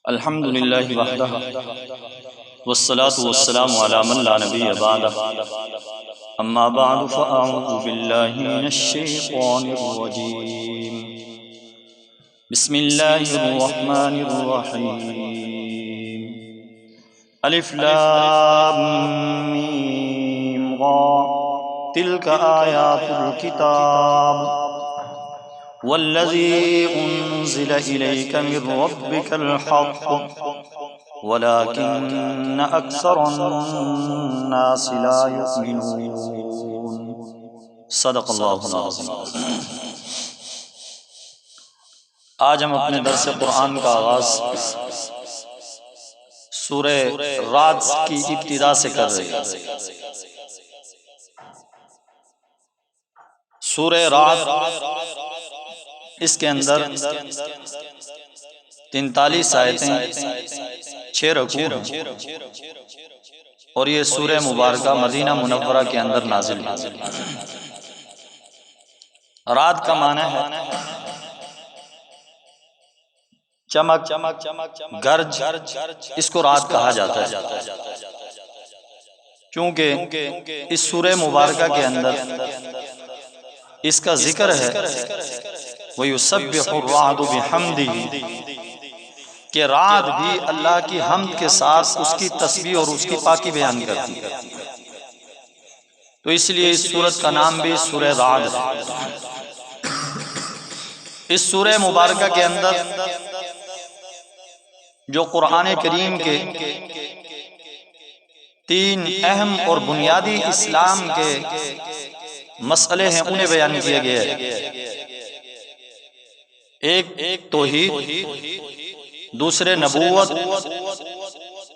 الحمد للہ وحدہ والصلاة والسلام علی من لا نبی بعدہ اما بعد فاعوذ باللہ من الشیطان الرجیم بسم اللہ الرحمن الرحیم الف لام میم را تلک آیات الکتاب والذی انزل الیک من ربک الحق ولكن اکثر الناس لا یؤمنون صدق اللہ العظیم۔ آج ہم اپنے درس قرآن کا آغاز سورہ رعد کی ابتدا سے کر رہے ہیں۔ سورہ رعد اس کے اندر 43 آیتیں 6 رکوع ہیں اور یہ سورہ مبارکہ مدینہ منورہ کے اندر نازل ہوئی۔ رعد کا معنی ہے چمک، گرج، اس کو رعد کہا جاتا ہے کیونکہ اس سورہ مبارکہ کے اندر اس کا ذکر ہے وَيُسَبِّحُ الرَّعْدُ بِحَمْدِهِ کہ رعد بھی اللہ کی حمد کے ساتھ اس کی تسبیح اور اس کی پاکی بیان کرتی ہے، تو اس لیے اس سورت کا نام بھی سورہ رعد ہے۔ اس سورہ مبارکہ کے اندر جو قرآن کریم کے 3 اہم اور بنیادی اسلام کے مسئلے ہیں انہیں بیان کیا گیا ہے۔ ایک توحید، دوسرے نبوت،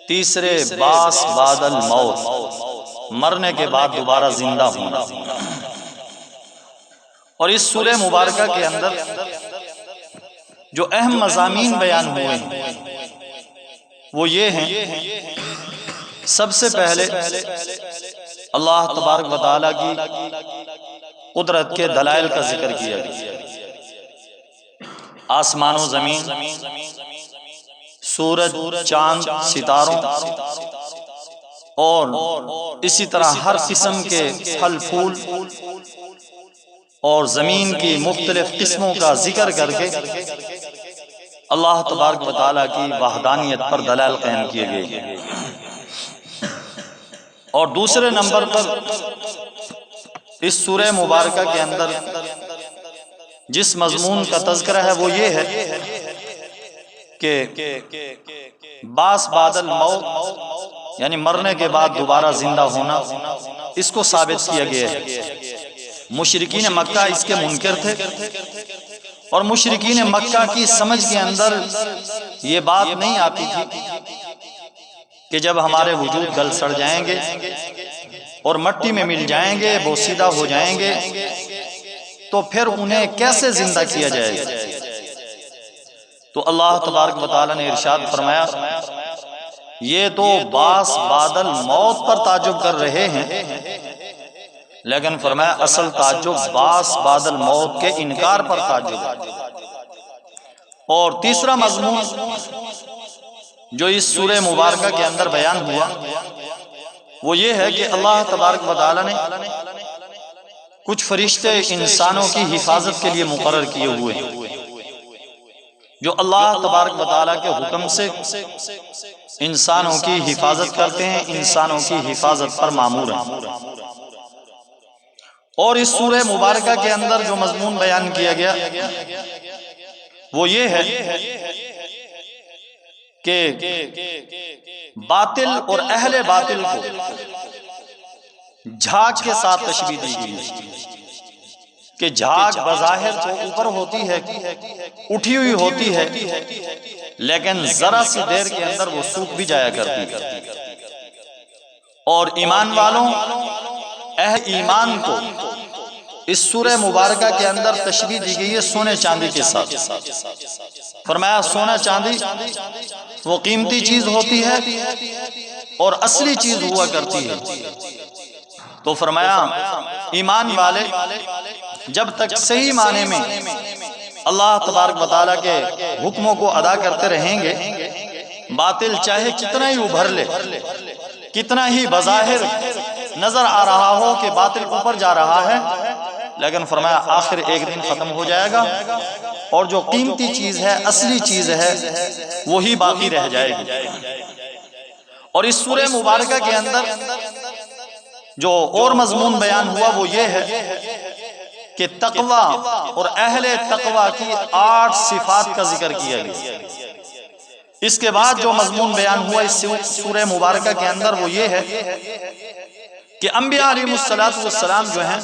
تیسرے باس بعد الموت، مرنے کے بعد دوبارہ زندہ ہونا۔ اور اس سورہ مبارکہ کے اندر جو اہم مضامین بیان ہوئے ہیں وہ یہ ہیں، سب سے پہلے اللہ تبارک و تعالیٰ کی قدرت کے دلائل کا ذکر کیا گیا، آسمان و زمین، سورج، چاند، ستاروں اور اسی طرح ہر قسم کے پھل پھول اور زمین کی مختلف قسموں کا ذکر کر کے اللہ تبارک و تعالیٰ کی وحدانیت پر دلائل قائم کیے گئے ہیں۔ اور دوسرے نمبر پر اس سورہ مبارکہ کے اندر جس مضمون کا تذکرہ ہے وہ یہ ہے کہ باس بعد الموت یعنی مرنے کے بعد دوبارہ زندہ ہونا، اس کو ثابت کیا گیا ہے۔ مشرکین مکہ اس کے منکر تھے اور مشرکین مکہ کی سمجھ کے اندر یہ بات نہیں آتی تھی کہ جب ہمارے وجود گل سڑ جائیں گے اور مٹی میں مل جائیں گے، بوسیدہ ہو جائیں گے، تو پھر انہیں کیسے زندہ کیا جائے گا؟ تو اللہ تبارک و تعالیٰ نے ارشاد فرمایا یہ تو باس بعد الموت پر تعجب کر رہے ہیں، لیکن فرمایا اصل تعجب باس بعد الموت کے انکار پر تعجب ہے۔ اور تیسرا مضمون جو اس سورہ مبارکہ کے اندر بیان ہوا وہ یہ ہے کہ اللہ تبارک و تعالیٰ نے کچھ فرشتے انسانوں کی حفاظت کے لیے مقرر کیے ہوئے ہیں جو اللہ تبارک و تعالیٰ کے حکم سے انسانوں کی حفاظت کرتے ہیں، انسانوں کی حفاظت پر مامور ہیں۔ اور اس سورہ مبارکہ کے اندر جو مضمون بیان کیا گیا وہ یہ ہے کہ باطل اور اہل باطل کو جھاگ کے ساتھ تشبیہ دی گئی کہ جھاگ بظاہر تو اوپر ہوتی ہے، اٹھی ہوئی ہوتی ہے، لیکن ذرا سی دیر کے اندر وہ سوکھ بھی جایا کرتی ہے۔ اور ایمان والوں، اہل ایمان کو اس سورہ مبارکہ کے اندر تشبیہ دی گئی ہے سونے چاندی کے ساتھ۔ فرمایا سونا چاندی وہ قیمتی چیز ہوتی ہے اور اصلی چیز ہوا کرتی ہے، تو فرمایا ایمان والے جب تک صحیح معنی میں اللہ تبارک و تعالیٰ کے حکموں کو ادا کرتے رہیں گے باطل چاہے کتنا ہی ابھر لے، کتنا ہی بظاہر نظر آ رہا ہو کہ باطل اوپر جا رہا ہے، لیکن فرمایا آخر ایک دن ختم ہو جائے گا، اور جو قیمتی چیز ہے، اصلی چیز ہے، وہی باقی رہ جائے گی۔ اور اس سورہ مبارکہ کے اندر جو اور مضمون بیان ہوا وہ یہ ہے کہ تقوی اور اہل تقوی کی 8 صفات کا ذکر کیا گیا۔ اس کے بعد جو مضمون بیان ہوا اس سورہ مبارکہ کے اندر وہ یہ ہے کہ انبیاء علیہ السلام جو ہیں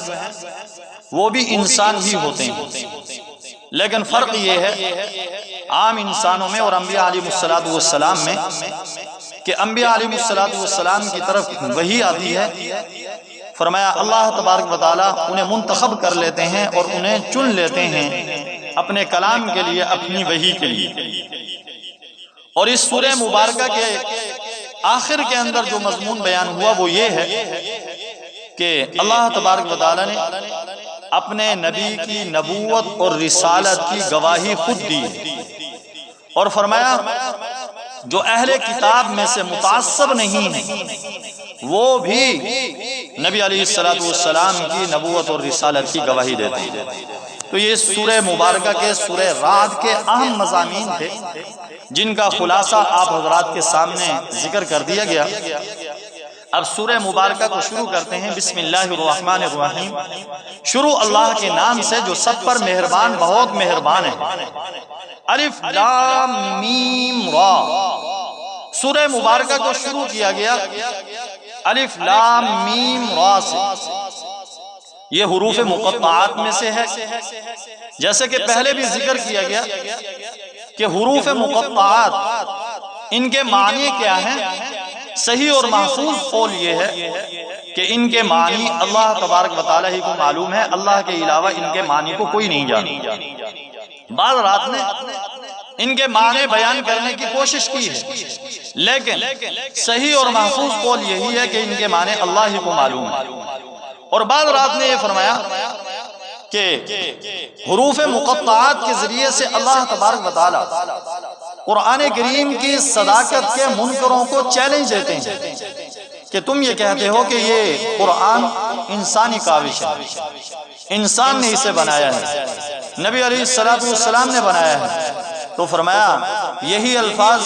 وہ بھی انسان ہی ہوتے ہیں، لیکن فرق یہ ہے عام انسانوں میں اور انبیاء علیہ السلام میں کہ انبیاء علیہ السلام کی طرف وحی آتی ہے، فرمایا اللہ تبارک و تعالیٰ انہیں منتخب کر لیتے ہیں اور انہیں چن لیتے ہیں اپنے کلام کے لیے، اپنی وحی کے لیے۔ اور اس سورہ مبارکہ کے آخر کے اندر جو مضمون بیان ہوا وہ یہ ہے کہ اللہ تبارک و تعالیٰ نے اپنے نبی کی نبوت اور رسالت کی گواہی خود دی، اور فرمایا جو اہل کتاب میں سے متعصب نہیں ہیں وہ بھی نبی علیہ السلام کی نبوت اور رسالت کی گواہی دیتے ہیں۔ تو یہ سورہ مبارکہ کے سورہ رعد کے اہم مضامین تھے جن کا خلاصہ آپ حضرات کے سامنے ذکر کر دیا گیا۔ اب سورہ مبارکہ کو شروع کرتے ہیں۔ بسم اللہ الرحمن الرحیم، شروع اللہ کے نام سے جو سب پر مہربان، بہت مہربان ہے۔ الف لام میم را، سورہ مبارکہ کو شروع کیا گیا الف لام میم را سے۔ یہ حروف مقطعات میں سے ہے، جیسے کہ پہلے بھی ذکر کیا گیا کہ حروف مقطعات ان کے معنی کیا ہیں۔ صحیح اور محفوظ قول یہ ہے کہ ان کے معنی اللہ تبارک و تعالیٰ ہی کو معلوم ہے، اللہ کے علاوہ ان کے معنی کو کوئی نہیں جانتا۔ بعض رات نے ان کے معنی بیان کرنے کی کوشش کی ہے، لیکن صحیح اور محفوظ قول یہی ہے کہ ان کے معنی اللہ ہی کو معلوم ہے۔ اور بعض رات نے یہ فرمایا کہ حروف مقطعات کے ذریعے سے اللہ تبارک و تعالیٰ قرآن کریم کی صداقت کے منکروں کو چیلنج دیتے ہیں کہ تم یہ کہتے ہو کہ یہ قرآن انسانی کاوش ہے، انسان نے اسے بنایا ہے، نبی علیہ السلام نے بنایا ہے۔ تو فرمایا یہی الفاظ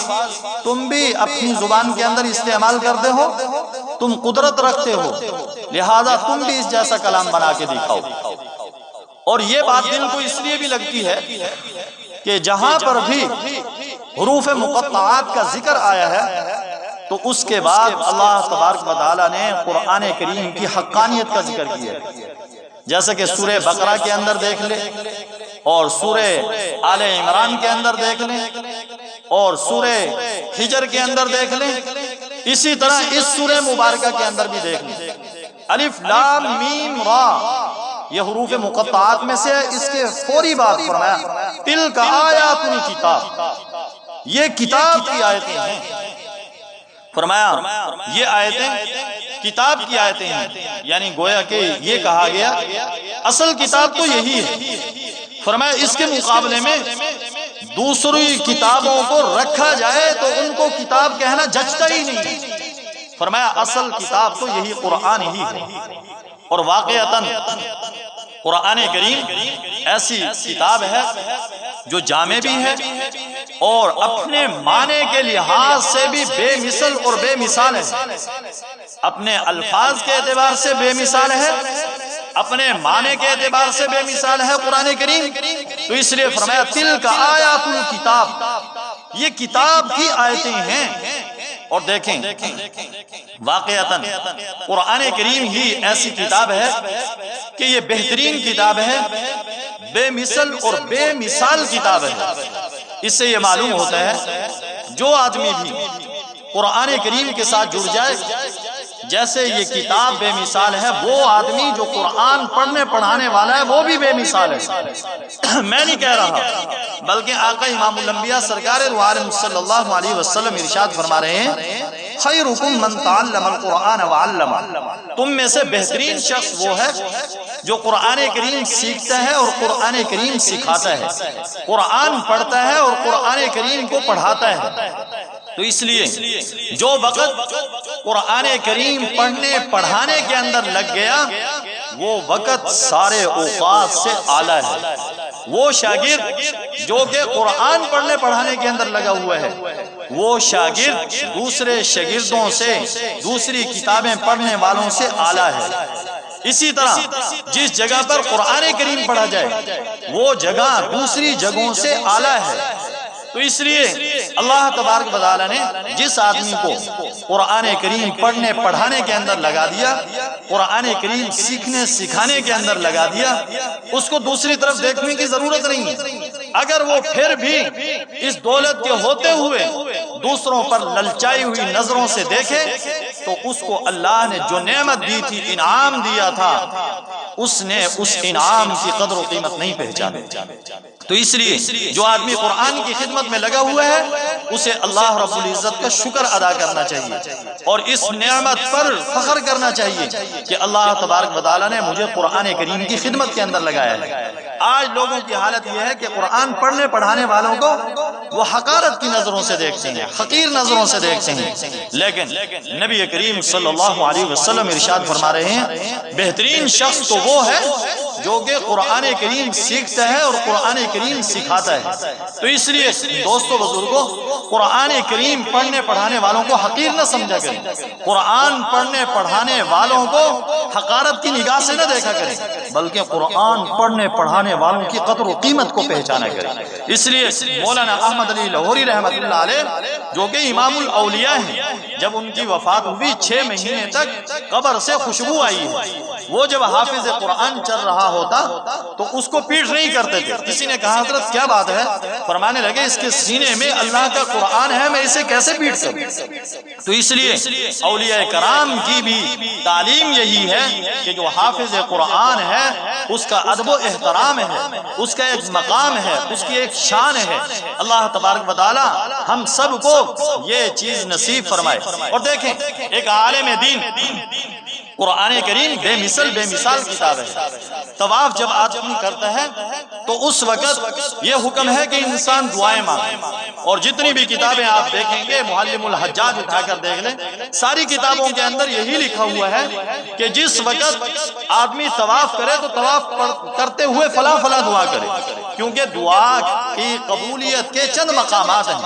تم بھی اپنی زبان کے اندر استعمال کرتے ہو، تم قدرت رکھتے ہو، لہذا تم بھی اس جیسا کلام بنا کے دکھاؤ۔ اور یہ بات دل کو اس لیے بھی لگتی ہے کہ جہاں پر بھی حروف مقطعات کا ذکر آیا ہے تو اس کے بعد اللہ تبارک و تعالیٰ نے قرآن کریم کی حقانیت کا ذکر کیا ہے، جیسا کہ سورہ بقرہ کے اندر دیکھ لیں، اور سورہ آل عمران کے اندر دیکھ لیں، اور سورہ حجر کے اندر دیکھ لیں، اسی طرح اس سورہ مبارکہ کے اندر بھی دیکھ لیں۔ الف لام میم را یہ حروف مقطعات میں سے، اس کے فوری بعد فرمایا تلک آیات الکتاب، یہ کتاب کی آیتیں ہیں۔ فرمایا یہ آیتیں کتاب کی آیتیں ہیں، یعنی گویا کہ یہ کہا گیا اصل کتاب تو یہی ہے۔ فرمایا اس کے مقابلے میں دوسری کتابوں کو رکھا جائے تو ان کو کتاب کہنا جچتا ہی نہیں۔ فرمایا اصل کتاب تو یہی قرآن ہی ہے۔ اور واقعتاً قرآن کریم ایسی کتاب ہے جو جامع بھی ہے اور اپنے معنی کے لحاظ سے بھی بے مثل اور بے مثال ہے، اپنے الفاظ کے اعتبار سے بے مثال ہے، اپنے معنی کے اعتبار سے بے مثال ہے قرآن کریم۔ تو اس لیے فرمایا تلک آیات الکتاب، یہ کتاب کی آیتیں ہیں۔ اور دیکھیں واقعتاً قرآن کریم ہی ایسی کتاب ہے کہ یہ بہترین کتاب ہے، بے مثل اور بے مثال کتاب ہے۔ اس سے یہ معلوم ہوتا ہے جو آدمی بھی قرآن کریم کے ساتھ جڑ جائے، جیسے یہ کتاب بے مثال ہے، وہ آدمی جو قرآن پڑھنے پڑھانے والا ہے وہ بھی بے مثال ہے۔ میں نہیں کہہ رہا، بلکہ آقا امام الانبیاء سرکار دو عالم صلی اللہ علیہ وسلم ارشاد فرما رہے ہیں خیرکم من تعلم القرآن وعلمہ، تم میں سے بہترین شخص وہ ہے جو قرآن کریم سیکھتا ہے اور قرآن کریم سکھاتا ہے، قرآن پڑھتا ہے اور قرآن کریم کو پڑھاتا ہے۔ تو اس لیے جو وقت قرآن کریم پڑھنے پڑھانے کے اندر لگ گیا وہ وقت سارے اوقات سے اعلیٰ ہے۔ وہ شاگرد جو کہ قرآن پڑھنے پڑھانے کے اندر لگا ہوا ہے، وہ شاگرد دوسرے شاگردوں سے، دوسری کتابیں پڑھنے والوں سے اعلیٰ ہے۔ اسی طرح جس جگہ پر قرآن کریم پڑھا جائے وہ جگہ دوسری جگہوں سے اعلیٰ ہے۔ تو اس لیے اللہ تبارک و تعالی نے جس آدمی کو قرآن کریم پڑھنے پڑھانے کے اندر لگا دیا، قرآن کریم سیکھنے سکھانے کے اندر لگا دیا، اس کو دوسری طرف دیکھنے کی ضرورت نہیں ہے۔ اگر وہ پھر بھی اس دولت کے ہوتے ہوئے دوسروں پر للچائی ہوئی نظروں سے دیکھے تو اس کو اللہ نے جو نعمت دی تھی، انعام دیا تھا، اس نے اس انعام کی قدر و قیمت نہیں پہچانی۔ تو اس لیے جو آدمی قرآن کی خدمت میں لگا ہوا ہے اسے اللہ رب العزت کا شکر ادا کرنا چاہیے اور اس نعمت پر فخر کرنا چاہیے کہ اللہ تبارک و تعالی نے مجھے قرآن کریم کی خدمت کے اندر لگایا ہے۔ آج لوگوں کی حالت یہ ہے کہ قرآن پڑھنے پڑھانے والوں کو وہ حقارت کی نظروں سے دیکھتے ہیں، حقیر نظروں سے دیکھتے ہیں، لیکن نبی کریم صلی اللہ علیہ وسلم ارشاد فرما رہے ہیں بہترین شخص تو وہ ہے جو کہ قرآن کریم سیکھتا ہے اور قرآن کریم سکھاتا ہے۔ تو اس لیے دوستو بزرگوں، قرآن کریم پڑھنے پڑھانے والوں کو حقیر نہ سمجھا کریں، قرآن پڑھنے پڑھانے والوں کو حقارت کی نگاہ سے نہ دیکھا کریں، بلکہ قرآن پڑھنے پڑھانے والوں کی قدر و قیمت کو پہچانا کریں۔ اس لیے مولانا احمد علی لاہوری رحمۃ اللہ علیہ جو کہ امام الاولیاء ہیں، جب ان کی وفات ہوئی 6 مہینے تک قبر سے خوشبو آئی ہے۔ وہ جب حافظ قرآن چل رہا ہوتا تو اس کو پیٹ نہیں کرتے تھے۔ کسی نے کہا حضرت کیا بات ہے؟ فرمانے لگے اس کے سینے میں اللہ کا قرآن ہے، میں اسے کیسے پیٹ کروں؟ تو اس لیے اولیاء کرام کی بھی تعلیم یہی ہے کہ جو حافظ قرآن ہے اس کا ادب و احترام ہے، اس کا ایک مقام ہے، اس کی ایک شان ہے۔ اللہ تبارک و تعالی ہم سب کو یہ چیز نصیب فرمائے۔ اور دیکھیں ایک عالم دین، قرآن کریم بے مثال کتاب ہے۔ طواف جب آدمی کرتا ہے تو اس وقت یہ حکم ہے کہ انسان دعائیں مانگے، اور جتنی بھی کتابیں آپ دیکھیں گے، معلم الحجاج اٹھا کر دیکھ لیں، ساری کتابوں کے اندر یہی لکھا ہوا ہے کہ جس وقت آدمی طواف کرے تو طواف کرتے ہوئے فلاں فلاں دعا کرے، کیونکہ دعا کی قبولیت کے چند مقامات ہیں،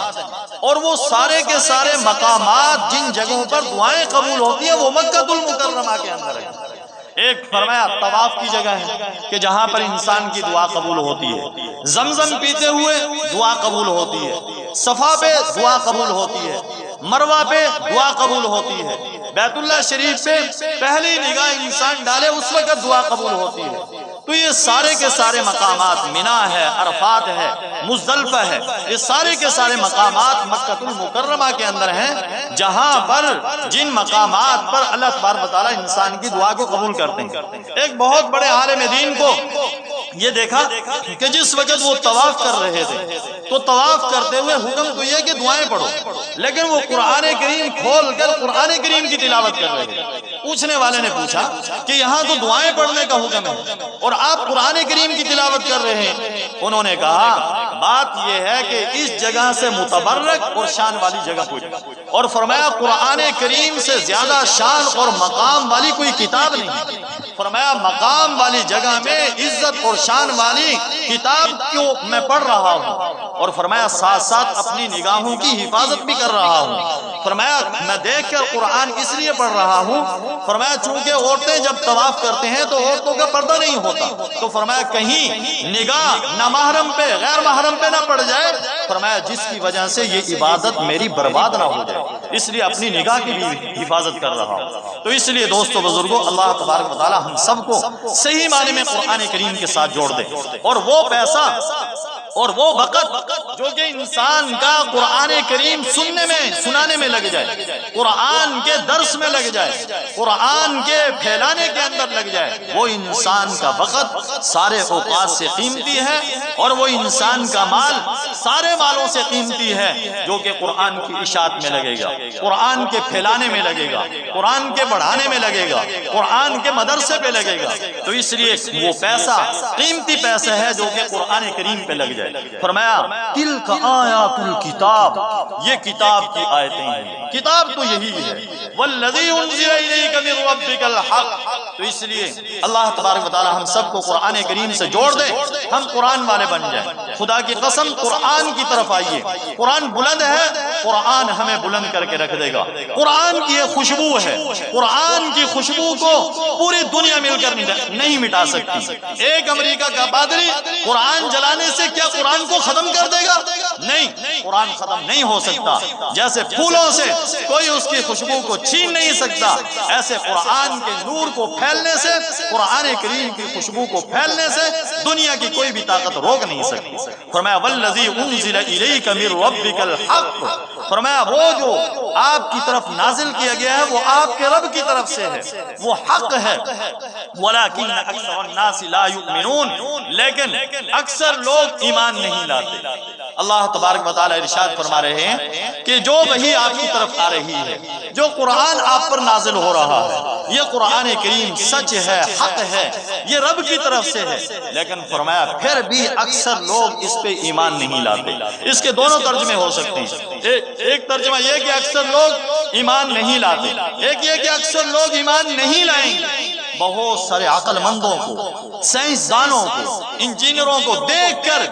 اور وہ سارے کے سارے مقامات جن جگہوں پر دعائیں قبول ہوتی ہیں وہ مکہ المکرمہ کے اندر ہے۔ ایک فرمایا طواف کی جگہ ہے کہ جہاں پر انسان کی دعا قبول ہوتی ہے، زمزم پیتے ہوئے دعا قبول ہوتی ہے، صفا پہ دعا قبول ہوتی ہے، مروہ پہ دعا قبول ہوتی ہے، بیت اللہ شریف پہ پہلی نگاہ انسان ڈالے اس وقت دعا قبول ہوتی ہے۔ تو یہ سارے کے سارے مقامات، مینا ہے، عرفات ہے، مزدلفہ ہے، یہ سارے کے سارے مقامات مکہ المکرمہ کے اندر ہیں، جہاں پر جن مقامات پر اللہ تبارک و تعالی انسان کی دعا کو قبول کرتے ہیں۔ ایک بہت بڑے عالم دین کو یہ دیکھا کہ جس وقت وہ طواف کر رہے تھے تو طواف کرتے ہوئے حکم تو یہ کہ دعائیں پڑھو، لیکن وہ قرآن کریم کھول کر قرآن کریم کی تلاوت کر رہے تھے۔ پوچھنے والے نے پوچھا کہ یہاں تو دعائیں پڑھنے کا حکم ہے اور آپ قرآن کریم کی تلاوت کر رہے ہیں۔ انہوں نے کہا بات یہ ہے کہ اس جگہ سے متبرک اور شان والی جگہ کوئی، اور فرمایا قرآن کریم سے زیادہ شان اور مقام والی کوئی کتاب نہیں۔ فرمایا مقام والی جگہ میں عزت اور شان والی کتاب کیوں میں پڑھ رہا ہوں، اور فرمایا ساتھ ساتھ اپنی نگاہوں کی حفاظت بھی کر رہا ہوں۔ فرمایا میں دیکھ کر قرآن اس لیے پڑھ رہا ہوں، فرمایا چونکہ عورتیں جب طواف کرتے ہیں تو عورتوں کا پردہ نہیں ہوتا، تو فرمایا کہیں نگاہ نہ محرم پہ غیر محرم پہ نہ پڑ جائے، فرمایا جس کی وجہ سے یہ عبادت میری برباد نہ ہو جائے، اس لیے اپنی نگاہ کی بھی حفاظت کر رہا ہوں۔ تو اس لیے دوستو بزرگوں، اللہ تبارک و تعالی ہم سب کو صحیح معنی میں قرآن کریم کے ساتھ جوڑ دے، اور وہ پیسہ اور وہ وقت جو کہ انسان کا قرآن کریم سنانے میں لگ جائے، قرآن کے درس میں لگ جائے، قرآن کے پھیلانے کے اندر لگ جائے، وہ انسان کا وقت سارے اوقات سے قیمتی ہے، اور وہ انسان کا مال سارے مالوں سے قیمتی ہے جو کہ قرآن کی اشاعت میں لگے گا، قرآن کے پھیلانے میں لگے گا، قرآن کے بڑھانے میں لگے گا، قرآن کے مدرسے پہ لگے گا۔ تو اس لیے وہ پیسہ قیمتی پیسہ ہے جو کہ قرآن کریم پہ لگ جائے۔ جائے. فرمایا تلک آیات الکتاب، یہ کتاب کی آیتیں ہیں. کتاب تو یہی ہے. والذی انزل الیک من ربک الحق. تو اس لیے اللہ تبارک و تعالی ہم سب کو قرآن کریم سے جوڑ دے، ہم قرآن والے بن جائیں. خدا کی قسم قرآن کی طرف آئیے. قرآن بلند ہے، قرآن ہمیں بلند کر کے رکھ دے گا. قرآن کی یہ خوشبو ہے، قرآن کی خوشبو کو پوری دنیا مل کر نہیں مٹا سکتی. ایک امریکہ کا پادری قرآن جلانے سے کیا قرآن کو ختم کر دے گا؟ نہیں، قرآن ختم نہیں ہو سکتا. جیسے پھولوں سے کوئی اس کی خوشبو کو چھین نہیں سکتا، ایسے قرآن کے نور کو پھیلنے سے، قرآن کریم کی خوشبو کو پھیلنے سے دنیا کی کوئی بھی طاقت روک نہیں سکتی. فرمایا والذی انزل الیک من ربک الحق. فرمایا وہ جو آپ کی طرف نازل کیا گیا ہے وہ آپ کے رب کی طرف سے ہے، وہ حق ہے. ولکن اکثر الناس لا یؤمنون، لیکن اکثر لوگ ایمان نہیں لاتے. اللہ تبارک و تعالی ارشاد فرما رہے ہیں کہ جو وحی آپ کی طرف آ رہی ہے، جو قرآن آپ پر نازل ہو رہا ہے، یہ قرآن کریم سچ ہے، حق ہے، یہ رب کی طرف سے ہے. لیکن فرمایا پھر بھی اکثر لوگ اس پہ ایمان نہیں لاتے. اس کے دونوں ترجمے ہو سکتے ہیں. ایک ترجمہ یہ کہ اکثر لوگ ایمان نہیں لاتے، ایک یہ کہ اکثر لوگ ایمان نہیں لائیں گے. بہت سارے عقل مندوں کو، سائنسدانوں کو، انجینئروں کو دیکھ کر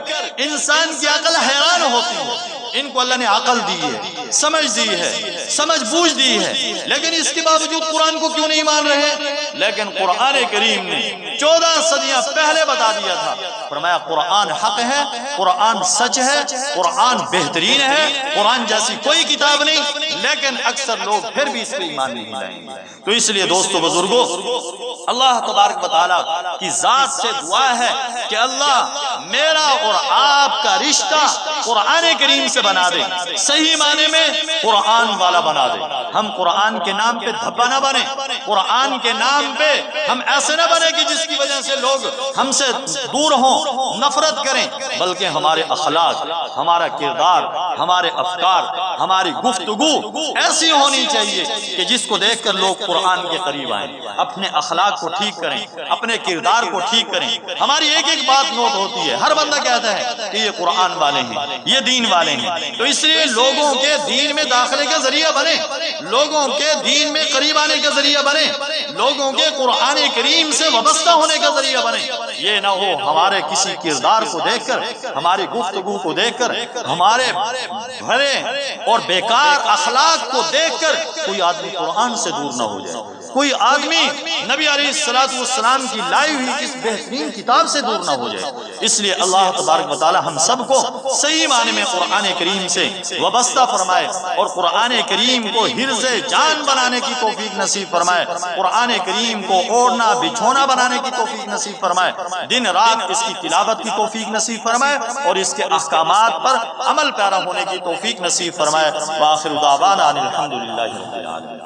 انسان کی عقل حیران ہوتی ہے. ان کو اللہ نے عقل دی ہے، سمجھ دی ہے، سمجھ بوجھ دی ہے، لیکن اس کے باوجود قرآن کو کیوں نہیں مان رہے؟ لیکن قرآن کریم نے 14 صدیاں پہلے بتا دیا تھا. فرمایا قرآن حق ہے، قرآن سچ ہے، قرآن بہترین ہے، قرآن جیسی کوئی کتاب نہیں. لیکن اکثر لوگ پھر بھی اس پہ ایمان نہیں لائیں گے. تو اس لیے دوستو بزرگوں، اللہ تبارک و تعالیٰ کی ذات سے دعا ہے کہ اللہ میرا اور آپ کا رشتہ قرآن کریم سے بنا دے، صحیح معنی میں قرآن والا بنا دے. ہم قرآن کے نام پہ دھبا نہ بنے، قرآن کے نام پہ ہم ایسے نہ بنے کہ جس کی وجہ سے لوگ ہم سے دور ہوں، نفرت کریں، بلکہ ہمارے اخلاق، ہمارا کردار، ہمارے افکار، ہماری گفتگو ایسی ہونی چاہیے کہ جس کو دیکھ کر لوگ قرآن کے قریب آئیں. اپنے اخلاق کو ٹھیک کریں، اپنے کردار کو ٹھیک کریں. ہماری ایک ایک بات نوٹ ہوتی ہے، ہر بندہ کہتا ہے کہ یہ قرآن والے ہیں، یہ دین والے ہیں. تو اس لیے لوگوں کے دین میں داخلے کا ذریعہ بنے، لوگوں کے دین میں قریب آنے کا ذریعہ بنے، لوگوں کے قرآن کریم سے وابستہ ہونے کا ذریعہ بنے. یہ نہ ہو ہمارے کسی کردار کو دیکھ کر، ہماری گفتگو کو دیکھ کر، ہمارے بھرے اور بیکار اخلاق کو دیکھ کر کوئی آدمی قرآن سے دور نہ ہو جائے، کوئی آدمی نبی علیہ السلام کی لائی ہوئی اس بہترین کتاب سے دور نہ ہو جائے. اس لیے اللہ تبارک و تعالی ہم سب کو صحیح معنی میں قرآن کریم سے وابستہ فرمائے اور قرآن کریم کو حرز جان بنانے کی توفیق نصیب فرمائے. قرآن کریم کو اوڑھنا بچھونا بنانے کی توفیق نصیب فرمائے. دن رات اس کی تلاوت کی توفیق نصیب فرمائے اور اس کے احکامات پر عمل پیرا ہونے کی توفیق نصیب فرمائے. وآخر دعوانا الحمدللہ رب العالمین.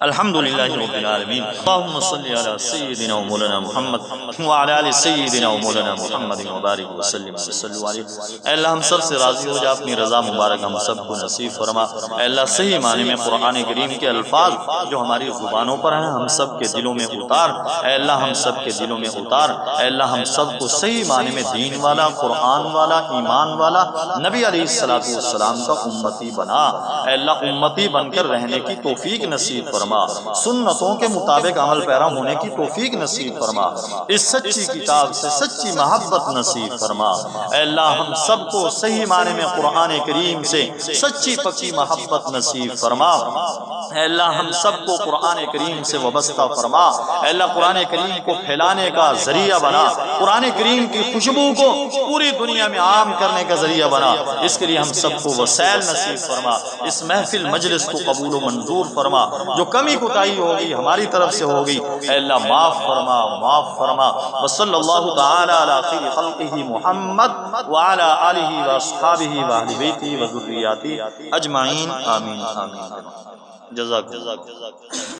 الحمدللہ رب العالمین. اللہم صلی علی سیدنا و مولانا محمد وعلی آل سیدنا و مولانا محمد وبارک وسلم وسلم علیہ. اے اللہ ہم سب سے راضی ہو جا، اپنی رضا مبارک ہم سب کو نصیب فرما. اے اللہ صحیح معنی میں قرآن کریم کے الفاظ جو ہماری زبانوں پر ہیں ہم سب کے دلوں میں اتار. اے اللہ ہم سب کے دلوں میں اتار. اے اللہ ہم سب کو صحیح معنی میں دین والا، قرآن والا، ایمان والا، نبی علیہ السلام کا امتی بنا. اے اللہ امتی بن کر رہنے کی توفیق نصیب فرما، سنتوں کے مطابق عمل پیرا ہونے کی توفیق نصیب فرما. اس سچی کتاب سے سچی محبت نصیب فرما. اے اللہ ہم سب کو صحیح معنی میں قرآن کریم سے سچی پکی محبت نصیب فرما. اے اللہ ہم سب کو قرآن کریم سے وابستہ فرما. اے اللہ قرآن کریم کو پھیلانے کا ذریعہ بنا، قرآن کریم کی خوشبو کو پوری دنیا میں عام کرنے کا ذریعہ بنا. اس کے لیے ہم سب کو وسائل نصیب فرما. اس محفل مجلس کو قبول و منظور فرما. جو کمی کوتاہی ہوگی ہماری طرف سے ہوگی اے اللہ معاف فرما، معاف فرما. وصلی اللہ تعالی علی خیر خلقہ محمد وعلی آلہ واصحابہ واہل بیتہ وذریاتہ اجمعین. آمین آمین. جزاک اللہ.